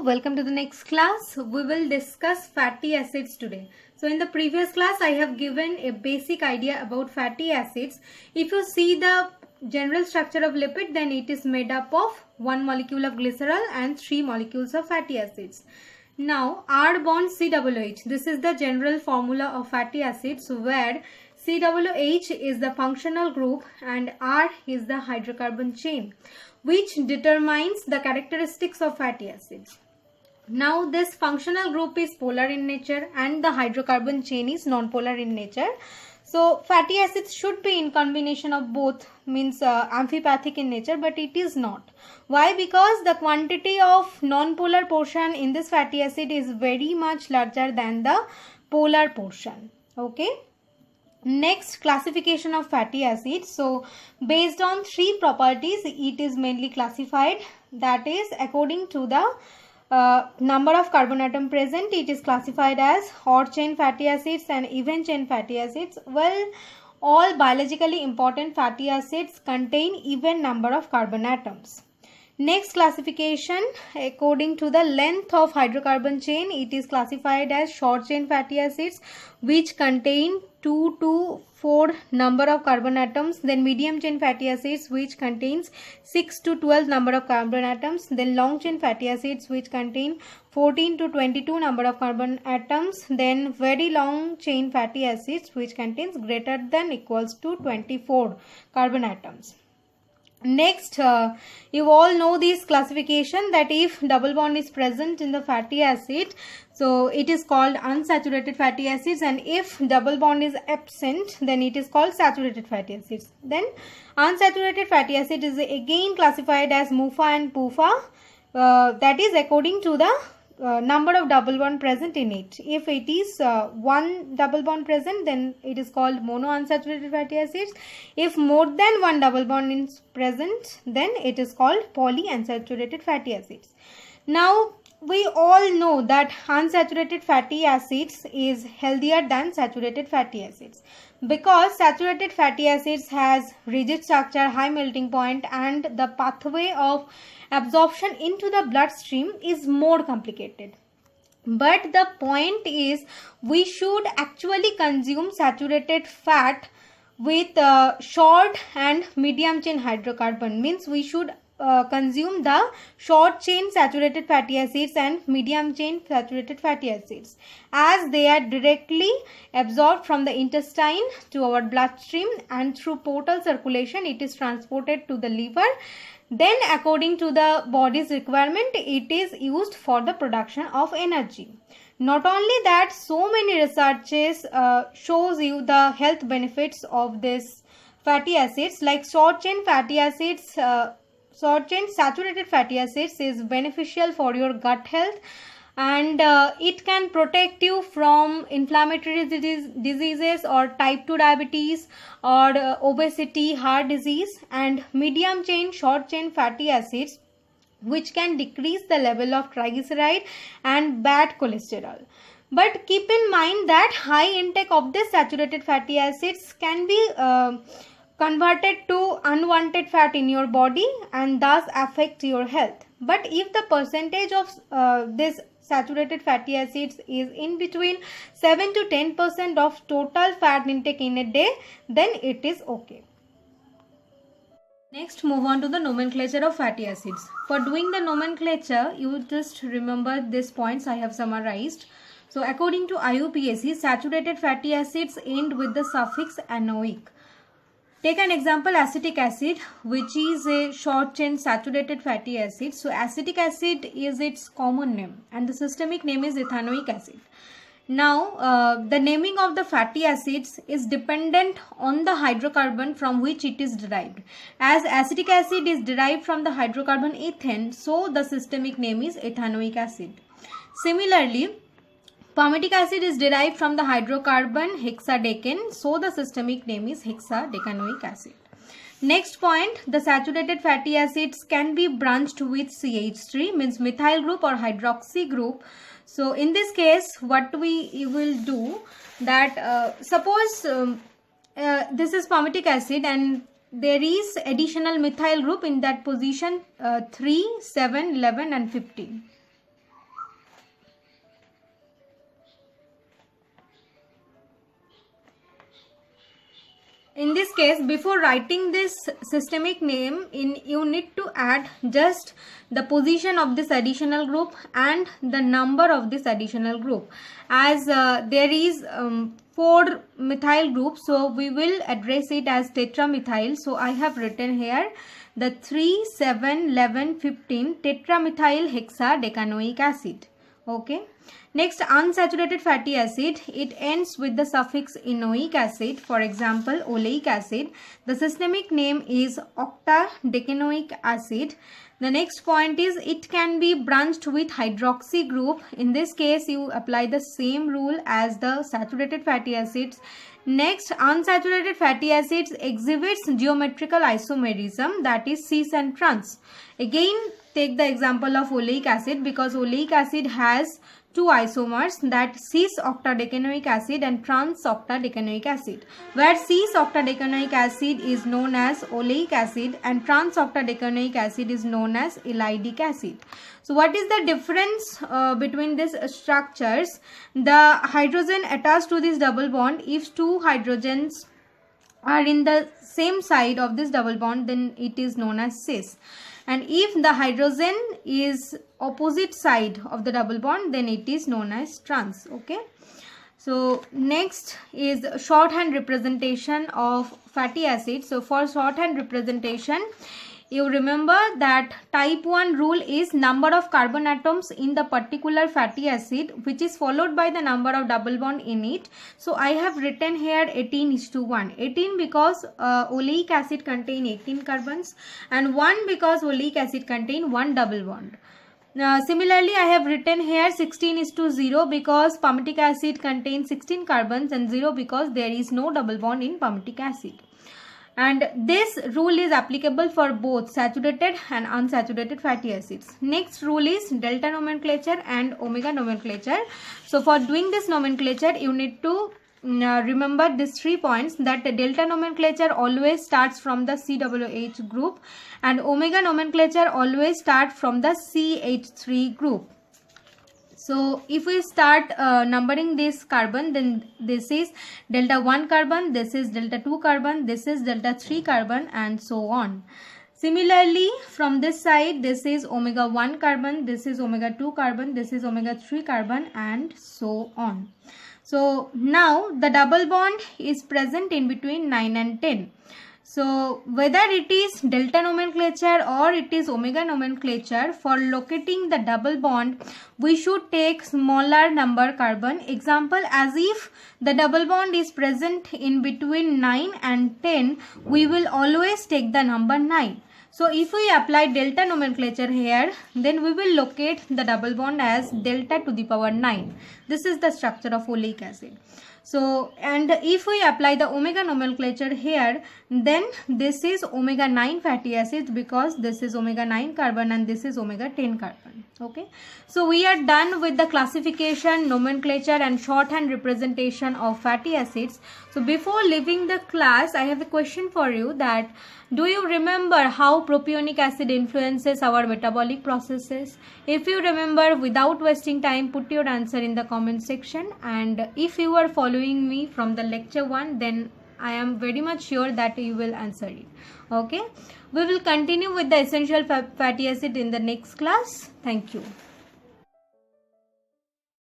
welcome to the next class. We will discuss fatty acids today. So in the previous class I have given a basic idea about fatty acids. If you see the general structure of lipid, then it is made up of one molecule of glycerol and three molecules of fatty acids. Now R bond COOH, this is the general formula of fatty acids where COOH is the functional group and R is the hydrocarbon chain, which determines the characteristics of fatty acids. Now this functional group is polar in nature and the hydrocarbon chain is non-polar in nature. So fatty acids should be in combination of both, means amphipathic in nature, but it is not. Why? Because the quantity of non-polar portion in this fatty acid is very much larger than the polar portion. Okay. Next, classification of fatty acids. So based on three properties it is mainly classified, that is according to the number of carbon atom present. It is classified as odd chain fatty acids and even chain fatty acids. Well, all biologically important fatty acids contain even number of carbon atoms. Next classification, according to the length of hydrocarbon chain, it is classified as short chain fatty acids which contain 2 to 4 number of carbon atoms, then medium chain fatty acids which contains 6 to 12 number of carbon atoms, then long chain fatty acids which contain 14 to 22 number of carbon atoms, then very long chain fatty acids which contains greater than equals to 24 carbon atoms. Next, you all know this classification that if double bond is present in the fatty acid, so it is called unsaturated fatty acids, and if double bond is absent, then it is called saturated fatty acids. Then unsaturated fatty acid is again classified as MUFA and PUFA, that is according to the number of double bond present in it. If it is one double bond present, then it is called monounsaturated fatty acids. If more than one double bond is present, then it is called polyunsaturated fatty acids. Now we all know that unsaturated fatty acids is healthier than saturated fatty acids, because saturated fatty acids has rigid structure, high melting point, and the pathway of absorption into the bloodstream is more complicated. But the point is, we should actually consume saturated fat with short and medium chain hydrocarbon, means we should consume the short chain saturated fatty acids and medium chain saturated fatty acids, as they are directly absorbed from the intestine to our bloodstream, and through portal circulation it is transported to the liver. Then according to the body's requirement it is used for the production of energy. Not only that, so many researches shows you the health benefits of this fatty acids, like short chain fatty acids. Short chain saturated fatty acids is beneficial for your gut health, and it can protect you from inflammatory diseases or type 2 diabetes or obesity, heart disease. And medium chain short chain fatty acids which can decrease the level of triglyceride and bad cholesterol. But keep in mind that high intake of this saturated fatty acids can be converted to unwanted fat in your body and thus affect your health. But if the percentage of this saturated fatty acids is in between 7 to 10% of total fat intake in a day, then it is okay. Next, move on to the nomenclature of fatty acids. For doing the nomenclature, you just remember these points I have summarized. So according to IUPAC, saturated fatty acids end with the suffix anoic. Take an example, acetic acid, which is a short chain saturated fatty acid. So acetic acid is its common name and the systemic name is ethanoic acid. Now the naming of the fatty acids is dependent on the hydrocarbon from which it is derived. As acetic acid is derived from the hydrocarbon ethane, so the systemic name is ethanoic acid. Similarly, palmitic acid is derived from the hydrocarbon hexadecane, so the systemic name is hexadecanoic acid. Next point, the saturated fatty acids can be branched with CH3, means methyl group or hydroxy group. So in this case, what we will do that suppose this is palmitic acid and there is additional methyl group in that position 3, 7, 11 and 15. in this case, before writing this systemic name, you need to add just the position of this additional group and the number of this additional group. As there is 4 methyl groups, so we will address it as tetramethyl. So I have written here the 3, 7, 11, 15 tetramethyl hexadecanoic acid. Okay. Next, unsaturated fatty acid, it ends with the suffix enoic acid. For example, oleic acid. The systemic name is octadecanoic acid. The next point is it can be branched with hydroxy group. In this case, you apply the same rule as the saturated fatty acids. Next, unsaturated fatty acids exhibits geometrical isomerism, that is cis and trans. Again, take the example of oleic acid, because oleic acid has 2 isomers, that cis octadecanoic acid and trans octadecanoic acid, where cis octadecanoic acid is known as oleic acid and trans octadecanoic acid is known as elydic acid. So what is the difference between these structures? The hydrogen attached to this double bond, if 2 hydrogens are in the same side of this double bond, then it is known as cis. And if the hydrogen is opposite side of the double bond, then it is known as trans. Okay. So next is shorthand representation of fatty acids. So for shorthand representation, you remember that type 1 rule is number of carbon atoms in the particular fatty acid, which is followed by the number of double bond in it. So I have written here 18:1. 18 because oleic acid contain 18 carbons, and 1 because oleic acid contain 1 double bond. Similarly, I have written here 16:0 because palmitic acid contains 16 carbons, and 0 because there is no double bond in palmitic acid. And this rule is applicable for both saturated and unsaturated fatty acids. Next rule is delta nomenclature and omega nomenclature. So for doing this nomenclature, you need to remember these 3 points, that the delta nomenclature always starts from the COOH group and omega nomenclature always starts from the CH3 group. So if we start numbering this carbon, then this is delta 1 carbon, this is delta 2 carbon, this is delta 3 carbon, and so on. Similarly, from this side, this is omega 1 carbon, this is omega 2 carbon, this is omega 3 carbon, and so on. So now the double bond is present in between 9 and 10. So whether it is delta nomenclature or it is omega nomenclature, for locating the double bond, we should take smaller number carbon. Example, as if the double bond is present in between 9 and 10, we will always take the number 9. So if we apply delta nomenclature here, then we will locate the double bond as delta to the power 9. This is the structure of oleic acid. So, and if we apply the omega nomenclature here, then this is omega 9 fatty acids, because this is omega 9 carbon and this is omega 10 carbon. Okay. So we are done with the classification, nomenclature and shorthand representation of fatty acids. So before leaving the class, I have a question for you, that do you remember how propionic acid influences our metabolic processes? If you remember, without wasting time, put your answer in the comment section. And if you are following me from the lecture 1, then I am very much sure that you will answer it. Okay. We will continue with the essential fatty acid in the next class. Thank you.